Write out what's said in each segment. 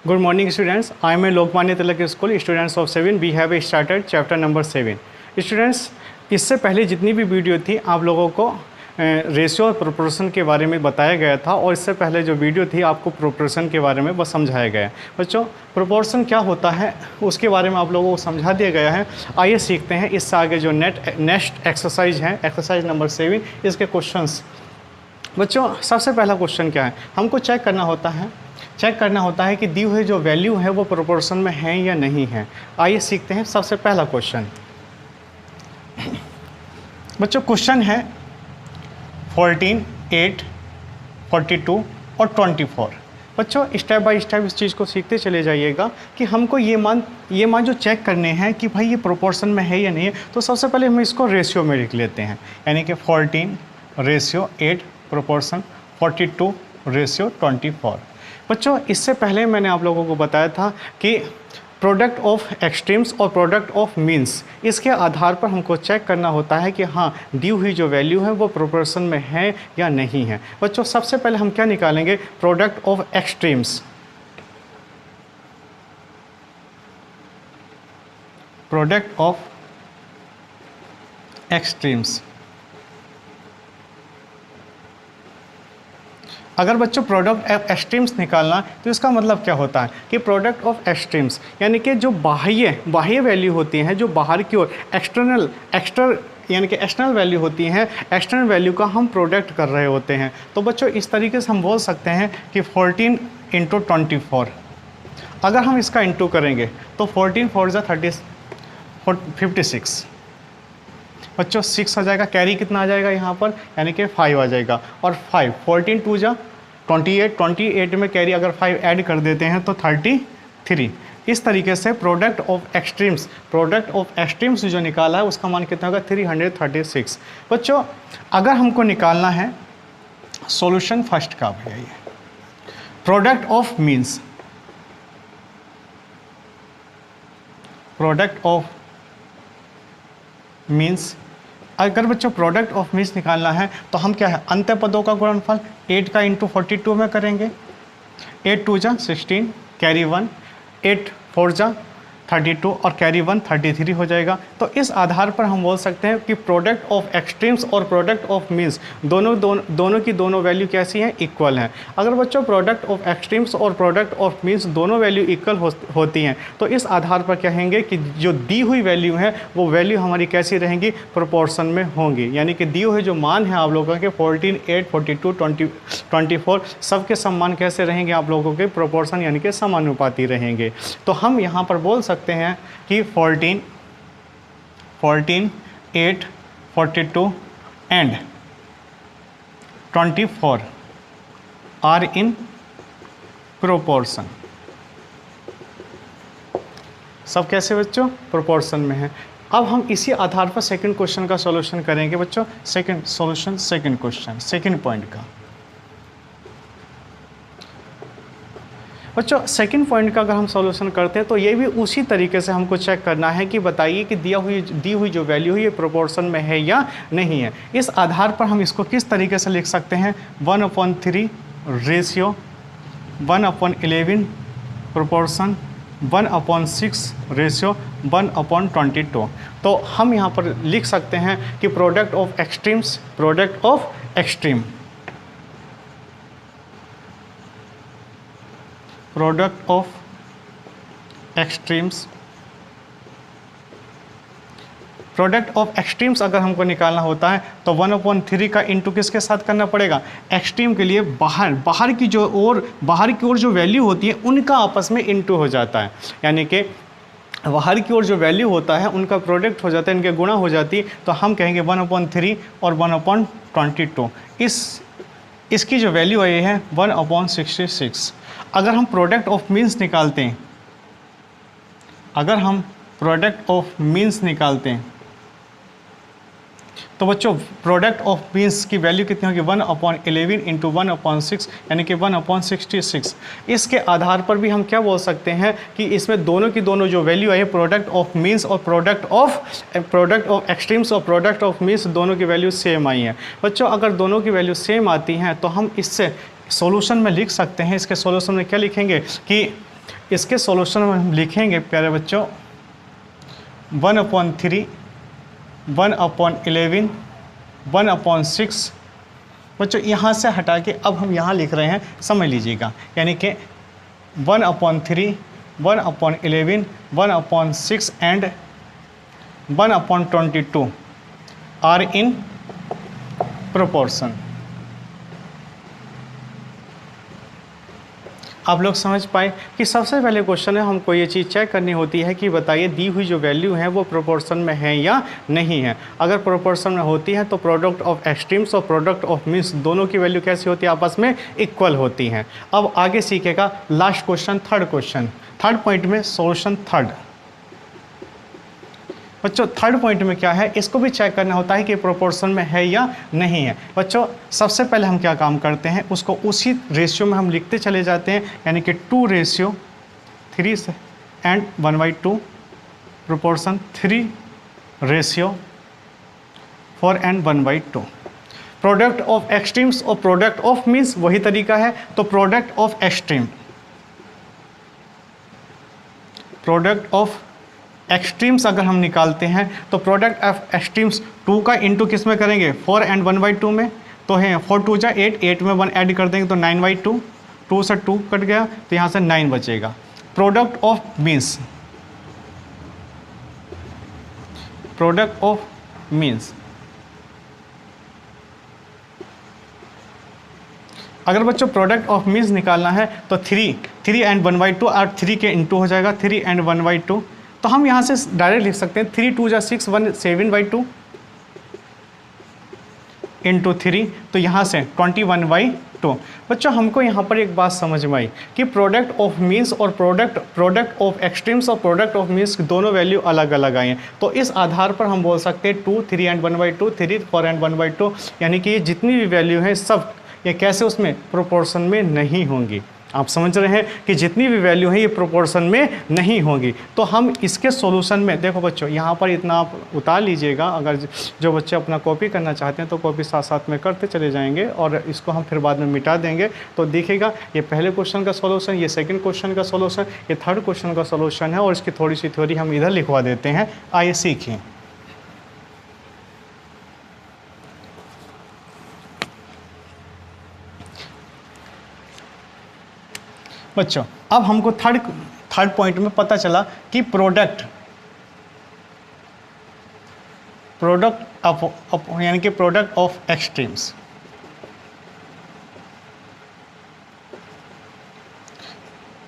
Good morning students. I am a Lokmanya Tilak School students of 7. We have started chapter number 7. Students, इससे पहले जितनी भी video थी आप लोगों को रेशियो और प्रोपोर्शन के बारे में बताया गया था और इससे पहले जो वीडियो थी आपको प्रोपोर्शन के बारे में वो समझाया गया है। बच्चों, प्रोपोर्शन क्या होता है उसके बारे में आप लोगों को समझा दिया गया है। आइए सीखते हैं इससे आगे जो नेक्स्ट एक्सरसाइज है, एक्सरसाइज नंबर 7, इसके क्वेश्चंस। बच्चों, सबसे पहला क्वेश्चन क्या है, हमको चेक करना होता है कि दी हुई जो वैल्यू है वो प्रोपोर्शन में है या नहीं है। आइए सीखते हैं सबसे पहला क्वेश्चन। बच्चों, क्वेश्चन है 14, 8, 42 और 24। बच्चों, स्टेप बाय स्टेप इस चीज़ को सीखते चले जाइएगा कि हमको ये मान जो चेक करने हैं कि भाई ये प्रोपोर्शन में है या नहीं है। तो सबसे पहले हम इसको रेशियो में लिख लेते हैं, यानी कि 14 रेशियो 8 प्रोपोर्शन 42 रेशियो 24। बच्चों, इससे पहले मैंने आप लोगों को बताया था कि प्रोडक्ट ऑफ एक्सट्रीम्स और प्रोडक्ट ऑफ मीन्स, इसके आधार पर हमको चेक करना होता है कि हाँ दी हुई जो वैल्यू है वो प्रोपोर्शन में है या नहीं है। बच्चों, सबसे पहले हम क्या निकालेंगे, product of extremes. Product of extremes. अगर बच्चों प्रोडक्ट ऑफ एक्सट्रीम्स निकालना तो इसका मतलब क्या होता है कि प्रोडक्ट ऑफ एक्सट्रीम्स यानी कि जो बाह्य वैल्यू होती हैं, जो बाहर की ओर यानी कि एक्सटर्नल वैल्यू होती हैं, एक्सटर्नल वैल्यू का हम प्रोडक्ट कर रहे होते हैं। तो बच्चों इस तरीके से हम बोल सकते हैं कि 14 × 24। अगर हम इसका इंटू करेंगे तो 14 4 56। बच्चों 6 आ जाएगा, कैरी कितना आ जाएगा यहाँ पर, यानी कि 5 आ जाएगा। और 5 14 2 जा 28 में कैरी अगर 5 ऐड कर देते हैं तो 33। इस तरीके से प्रोडक्ट ऑफ एक्सट्रीम्स जो निकाला है उसका मान कितना होगा, 336। बच्चों, अगर हमको निकालना है सॉल्यूशन फर्स्ट का भैया, ये product of means, product of means. अगर बच्चों प्रोडक्ट ऑफ मीन्स निकालना है तो हम क्या है, अंत्य पदों का गुणनफल 8 का इंटू 42 में करेंगे। 8 2 जा 16, कैरी 1, 8 4 जा 32 और कैरी 1 33 हो जाएगा। तो इस आधार पर हम बोल सकते हैं कि प्रोडक्ट ऑफ एक्सट्रीम्स और प्रोडक्ट ऑफ मीन्स दोनों की दोनों वैल्यू कैसी हैं, इक्वल हैं। अगर बच्चों प्रोडक्ट ऑफ एक्सट्रीम्स और प्रोडक्ट ऑफ मीन्स दोनों वैल्यू इक्वल होती हैं तो इस आधार पर कहेंगे कि जो दी हुई वैल्यू है वो वैल्यू हमारी कैसी रहेंगी, प्रोपोर्शन में होंगी। यानी कि दिए हुए जो मान हैं आप लोगों के 14, 8, 42, 24 सबके सब मान कैसे रहेंगे आप लोगों के, प्रोपोर्शन यानी कि समानुपाती रहेंगे। तो हम यहाँ पर बोल सकते हैं कि 14, 8, 42 एंड 24 आर इन प्रोपोर्शन। सब कैसे बच्चों, प्रोपोर्शन में है। अब हम इसी आधार पर सेकंड क्वेश्चन का सॉल्यूशन करेंगे बच्चों। सेकंड क्वेश्चन, सेकंड पॉइंट का। बच्चों सेकंड पॉइंट का अगर हम सॉल्यूशन करते हैं तो ये भी उसी तरीके से हमको चेक करना है कि बताइए कि दी हुई जो वैल्यू है ये प्रोपोर्शन में है या नहीं है। इस आधार पर हम इसको किस तरीके से लिख सकते हैं, 1/3 रेशियो 1/11 प्रोपोर्शन 1/6 रेशियो 1/22। तो हम यहाँ पर लिख सकते हैं कि product of extremes, product of extreme, product of extremes, product of extremes अगर हमको निकालना होता है तो 1/3 का इंटू किसके साथ करना पड़ेगा, एक्सट्रीम के लिए बाहर की ओर जो वैल्यू होती है उनका आपस में इंटू हो जाता है। यानी कि बाहर की ओर जो वैल्यू होता है उनका प्रोडक्ट हो जाता है, इनके गुणा हो जाती है। तो हम कहेंगे 1/3 और 1/22। इसकी जो वैल्यू आई है 1/66। अगर हम प्रोडक्ट ऑफ मीन्स निकालते हैं, तो बच्चों प्रोडक्ट ऑफ मीन्स की वैल्यू कितनी होगी, 1/11 इंटू 1/6 यानी कि 1/66। इसके आधार पर भी हम क्या बोल सकते हैं कि इसमें दोनों की दोनों जो वैल्यू है प्रोडक्ट ऑफ मीन्स और प्रोडक्ट ऑफ एक्सट्रीम्स और प्रोडक्ट ऑफ मीन्स दोनों की वैल्यू सेम आई है। बच्चों अगर दोनों की वैल्यू सेम आती हैं तो हम इससे सॉल्यूशन में लिख सकते हैं। इसके सॉल्यूशन में क्या लिखेंगे कि इसके सॉल्यूशन में हम लिखेंगे प्यारे बच्चों 1/3, 1/11, 1/6। बच्चों यहाँ से हटा के अब हम यहाँ लिख रहे हैं, समझ लीजिएगा, यानी कि 1/3, 1/11, 1/6 एंड 1/22 आर इन प्रोपोर्शन। आप लोग समझ पाए कि सबसे पहले क्वेश्चन है हमको ये चीज़ चेक करनी होती है कि बताइए दी हुई जो वैल्यू है वो प्रोपोर्शन में है या नहीं है। अगर प्रोपोर्शन में होती है तो प्रोडक्ट ऑफ एक्सट्रीम्स और प्रोडक्ट ऑफ मीन्स दोनों की वैल्यू कैसी होती है, आपस में इक्वल होती हैं। अब आगे सीखेगा last question, third question, third point में सॉल्यूशन थर्ड। बच्चों थर्ड पॉइंट में क्या है, इसको भी चेक करना होता है कि प्रोपोर्शन में है या नहीं है। बच्चों सबसे पहले हम क्या काम करते हैं, उसको उसी रेशियो में हम लिखते चले जाते हैं, यानी कि 2:3 and 1/2 proportion 3:4 and 1/2। Product of extremes और प्रोडक्ट ऑफ मीन्स वही तरीका है, तो product of extreme, product of extremes अगर हम निकालते हैं तो प्रोडक्ट ऑफ एक्सट्रीम्स 2 का इंटू किस में करेंगे, 4 एंड 1/2 में, तो है 4 2 जा 8, 8 में 1 ऐड कर देंगे तो 9/2, 2 से 2 कट गया तो यहाँ से 9 बचेगा। Product of means, product of means अगर बच्चों प्रोडक्ट ऑफ मीन्स निकालना है तो 3 एंड 1/2 और 3 के इंटू हो जाएगा 3 एंड 1/2, तो हम यहाँ से डायरेक्ट लिख सकते हैं 3 2 जा 6, 1 7/2 इंटू 3, तो यहाँ से 21/2। बच्चों हमको यहाँ पर एक बात समझ में आई कि प्रोडक्ट ऑफ मीन्स और प्रोडक्ट ऑफ एक्सट्रीम्स और प्रोडक्ट ऑफ मीन्स दोनों वैल्यू अलग अलग आई हैं, तो इस आधार पर हम बोल सकते हैं 2 3 एंड 1/2, 3 4 एंड 1/2, यानी कि ये जितनी भी वैल्यू है सब ये कैसे उसमें प्रोपोर्शन में नहीं होंगी। आप समझ रहे हैं कि जितनी भी वैल्यू है ये प्रोपोर्शन में नहीं होगी। तो हम इसके सॉल्यूशन में देखो बच्चों, यहाँ पर इतना आप उतार लीजिएगा, अगर जो बच्चे अपना कॉपी करना चाहते हैं तो कॉपी साथ साथ में करते चले जाएंगे और इसको हम फिर बाद में मिटा देंगे। तो देखिएगा ये पहले क्वेश्चन का सॉल्यूशन, ये सेकंड क्वेश्चन का सॉल्यूशन, ये थर्ड क्वेश्चन का सॉल्यूशन है और इसकी थोड़ी सी थ्योरी हम इधर लिखवा देते हैं, आइए सीखें। बच्चों अब हमको थर्ड पॉइंट में पता चला कि प्रोडक्ट ऑफ यानी कि प्रोडक्ट ऑफ एक्सट्रीम्स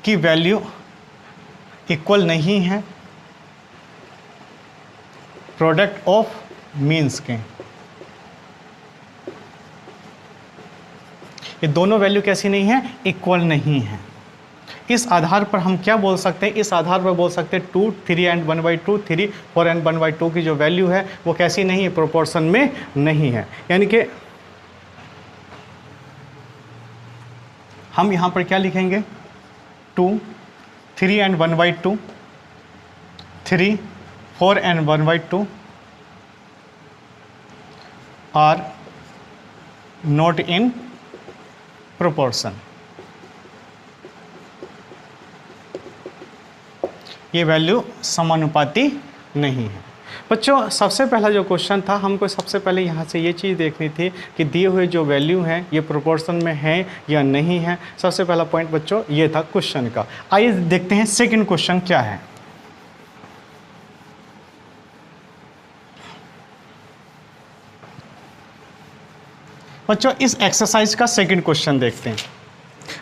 की वैल्यू इक्वल नहीं है प्रोडक्ट ऑफ मीन्स के। ये दोनों वैल्यू कैसी नहीं है, इक्वल नहीं है। इस आधार पर हम क्या बोल सकते हैं, इस आधार पर बोल सकते हैं 2 3 एंड 1/2, 3 4 एंड 1/2 की जो वैल्यू है वो कैसी नहीं है, प्रोपोर्शन में नहीं है। यानी कि हम यहाँ पर क्या लिखेंगे, 2 3 and 1/2, 3 4 and 1/2 are not in proportion. ये वैल्यू समानुपाती नहीं है। बच्चों सबसे पहला जो क्वेश्चन था, हमको सबसे पहले यहाँ से ये चीज़ देखनी थी कि दिए हुए जो वैल्यू हैं ये प्रोपोर्शन में है या नहीं है। सबसे पहला पॉइंट बच्चों ये था क्वेश्चन का। आइए देखते हैं सेकंड क्वेश्चन क्या है। बच्चों इस एक्सरसाइज का सेकंड क्वेश्चन देखते हैं।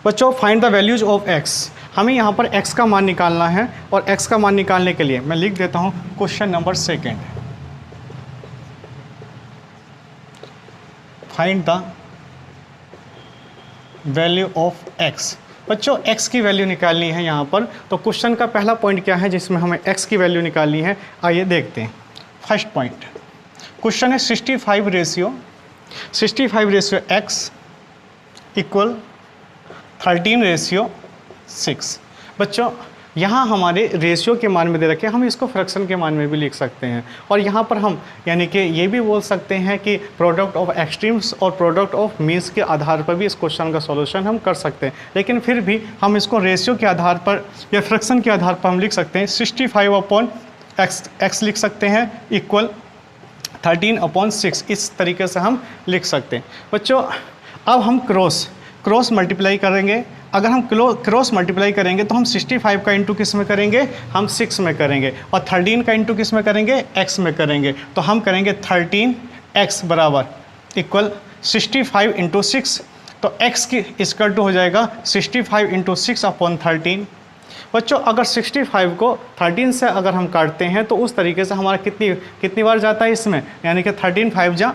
बच्चों find the values of x, हमें यहाँ पर x का मान निकालना है और x का मान निकालने के लिए मैं लिख देता हूँ question number second, find the value of x। बच्चों x की वैल्यू निकालनी है यहाँ पर, तो क्वेश्चन का पहला पॉइंट क्या है जिसमें हमें x की वैल्यू निकालनी है, आइए देखते हैं। फर्स्ट पॉइंट क्वेश्चन है 65 रेशियो x इक्वल 13:6। बच्चों यहाँ हमारे रेशियो के मान में दे रखे, हम इसको फ्रैक्शन के मान में भी लिख सकते हैं। और यहाँ पर हम यानी कि ये भी बोल सकते हैं कि प्रोडक्ट ऑफ एक्सट्रीम्स और प्रोडक्ट ऑफ मीन्स के आधार पर भी इस क्वेश्चन का सॉल्यूशन हम कर सकते हैं। लेकिन फिर भी हम इसको रेशियो के आधार पर या फ्रैक्शन के आधार पर हम लिख सकते हैं 65/x लिख सकते हैं इक्वल 13/6, इस तरीके से हम लिख सकते हैं। बच्चों अब हम क्रॉस मल्टीप्लाई करेंगे। अगर हम क्रॉस मल्टीप्लाई करेंगे तो हम 65 का इंटू किस में करेंगे, हम 6 में करेंगे, और 13 का इंटू किस में करेंगे, x में करेंगे। तो हम करेंगे 13x बराबर इक्वल 65 इंटू 6, तो x की इक्वल टू हो जाएगा 65 इंटू 6/13। बच्चों अगर 65 को 13 से अगर हम काटते हैं तो उस तरीके से हमारा कितनी बार जाता है इसमें, यानी कि 13 5 जा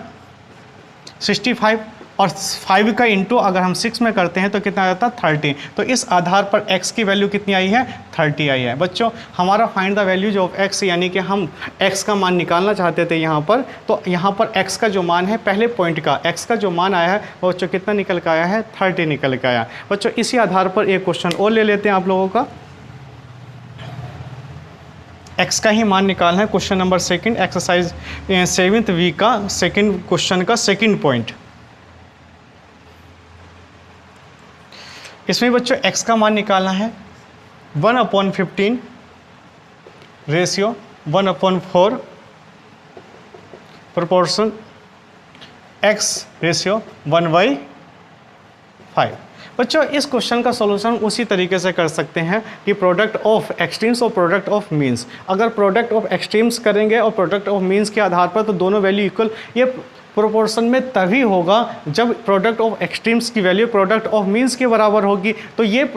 65, और 5 का इंटू अगर हम 6 में करते हैं तो कितना आता है 30। तो इस आधार पर x की वैल्यू कितनी आई है, 30 आई है। बच्चों हमारा find the values of x, यानी कि हम x का मान निकालना चाहते थे यहाँ पर, तो यहाँ पर x का जो मान है पहले पॉइंट का x का जो मान आया है वो बच्चों कितना निकल के आया है, 30 निकल के आया। बच्चों इसी आधार पर एक क्वेश्चन और ले लेते हैं आप लोगों का। x का ही मान निकालना है, question number 2 exercise 7th week का सेकंड क्वेश्चन का सेकंड पॉइंट। इसमें बच्चों x का मान निकालना है 1/15 रेशियो 1/4 प्रोपोर्शन x रेशियो 1/5। बच्चों इस क्वेश्चन का सॉल्यूशन उसी तरीके से कर सकते हैं कि प्रोडक्ट ऑफ एक्सट्रीम्स और प्रोडक्ट ऑफ मीन्स। अगर प्रोडक्ट ऑफ एक्सट्रीम्स करेंगे और प्रोडक्ट ऑफ मीन्स के आधार पर तो दोनों वैल्यू इक्वल, ये प्रोपोर्शन में तभी होगा जब प्रोडक्ट ऑफ एक्सट्रीम्स की वैल्यू प्रोडक्ट ऑफ मीन्स के बराबर होगी। तो ये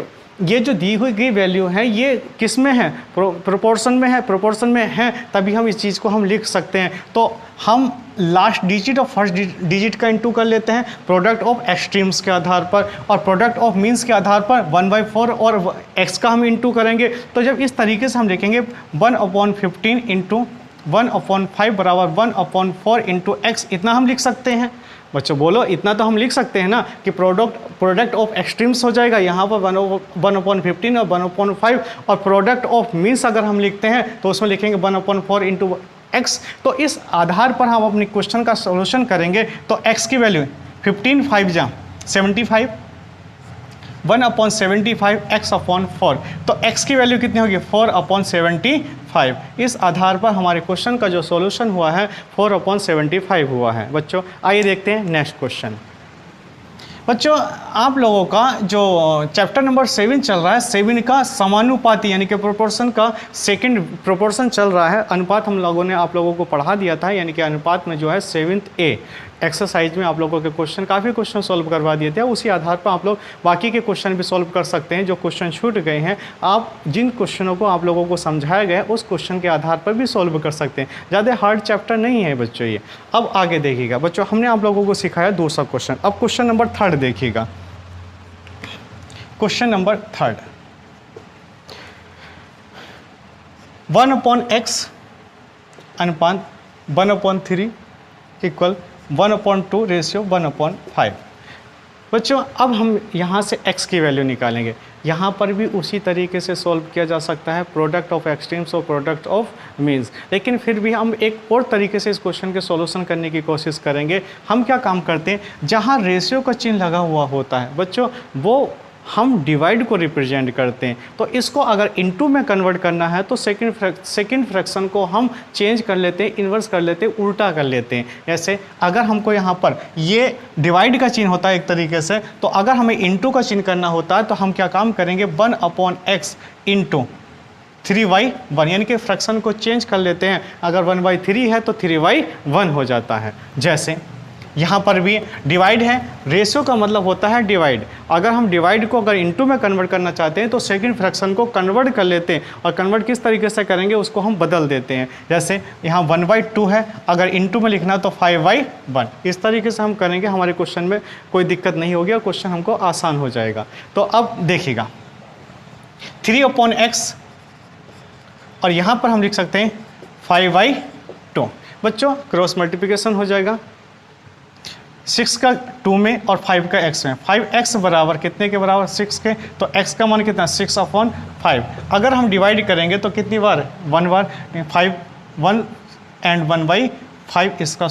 जो दी हुई गई वैल्यू है ये किस में है, प्रोपोर्शन में है, प्रोपोर्शन में है, तभी हम इस चीज़ को हम लिख सकते हैं। तो हम लास्ट डिजिट और फर्स्ट डिजिट का इंटू कर लेते हैं प्रोडक्ट ऑफ एक्सट्रीम्स के आधार पर, और प्रोडक्ट ऑफ मीन्स के आधार पर 1/4 और x का हम इंटू करेंगे। तो जब इस तरीके से हम लिखेंगे 1/15 इंटू 1/5 बराबर 1/4 इंटू x, इतना हम लिख सकते हैं। बच्चों बोलो इतना तो हम लिख सकते हैं ना कि प्रोडक्ट ऑफ एक्सट्रीम्स हो जाएगा यहाँ पर 1/15 और 1/5, और प्रोडक्ट ऑफ मीन्स अगर हम लिखते हैं तो उसमें लिखेंगे 1/4 इंटू x। तो इस आधार पर हम अपने क्वेश्चन का सॉल्यूशन करेंगे। तो x की वैल्यू 15 5 जा 75, 1/75 x/4, तो x की वैल्यू कितनी होगी 4/75। इस आधार पर हमारे क्वेश्चन का जो सॉल्यूशन हुआ है 4/75 हुआ है। बच्चों आइए देखते हैं नेक्स्ट क्वेश्चन। बच्चों आप लोगों का जो चैप्टर नंबर 7 चल रहा है, 7 का समानुपाती यानी कि प्रोपोर्शन का सेकंड प्रोपोर्शन चल रहा है। अनुपात हम लोगों ने आप लोगों को पढ़ा दिया था, यानी कि अनुपात में जो है 7th A एक्सरसाइज में आप लोगों के काफ़ी क्वेश्चन सॉल्व करवा दिए थे। उसी आधार पर आप लोग बाकी के क्वेश्चन भी सॉल्व कर सकते हैं। जो क्वेश्चन छूट गए हैं, आप जिन क्वेश्चनों को आप लोगों को समझाया गया है उस क्वेश्चन के आधार पर भी सॉल्व कर सकते हैं। ज़्यादा हार्ड चैप्टर नहीं है बच्चों ये। अब आगे देखिएगा बच्चों, हमने आप लोगों को सिखाया दूसरा क्वेश्चन। अब क्वेश्चन नंबर 3 देखिएगा। क्वेश्चन नंबर 3 1/x अनुपात 1/3 इक्वल 1/2 रेशियो 1/5। बच्चों अब हम यहाँ से x की वैल्यू निकालेंगे। यहाँ पर भी उसी तरीके से सॉल्व किया जा सकता है प्रोडक्ट ऑफ एक्सट्रीम्स और प्रोडक्ट ऑफ मीन्स, लेकिन फिर भी हम एक और तरीके से इस क्वेश्चन के सॉल्यूशन करने की कोशिश करेंगे। हम क्या काम करते हैं, जहाँ रेशियो का चिन्ह लगा हुआ होता है बच्चों वो हम डिवाइड को रिप्रेजेंट करते हैं। तो इसको अगर इनटू में कन्वर्ट करना है तो सेकंड फ्रैक्शन को हम चेंज कर लेते हैं, इन्वर्स कर लेते हैं, उल्टा कर लेते हैं। जैसे अगर हमको यहाँ पर ये डिवाइड का चिन्ह होता है एक तरीके से, तो अगर हमें इनटू का चिन्ह करना होता है तो हम क्या काम करेंगे 1/x इंटू 3/1, यानी कि फ्रैक्शन को चेंज कर लेते हैं। अगर 1/3 है तो 3/1 हो जाता है। जैसे यहाँ पर भी डिवाइड है, रेशियो का मतलब होता है डिवाइड। अगर हम डिवाइड को अगर इनटू में कन्वर्ट करना चाहते हैं तो सेकंड फ्रैक्शन को कन्वर्ट कर लेते हैं, और कन्वर्ट किस तरीके से करेंगे उसको हम बदल देते हैं। जैसे यहाँ 1/2 है, अगर इनटू में लिखना तो 5/1। इस तरीके से हम करेंगे, हमारे क्वेश्चन में कोई दिक्कत नहीं होगी और क्वेश्चन हमको आसान हो जाएगा। तो अब देखिएगा 3/x और यहाँ पर हम लिख सकते हैं 5/2। बच्चों क्रॉस मल्टीप्लिकेशन हो जाएगा, 6 का 2 में और 5 का x में। 5x बराबर कितने के बराबर 6 के, तो x का मान कितना 6/5। अगर हम डिवाइड करेंगे तो कितनी बार 1 बार, 5 1 एंड 1/5 इसका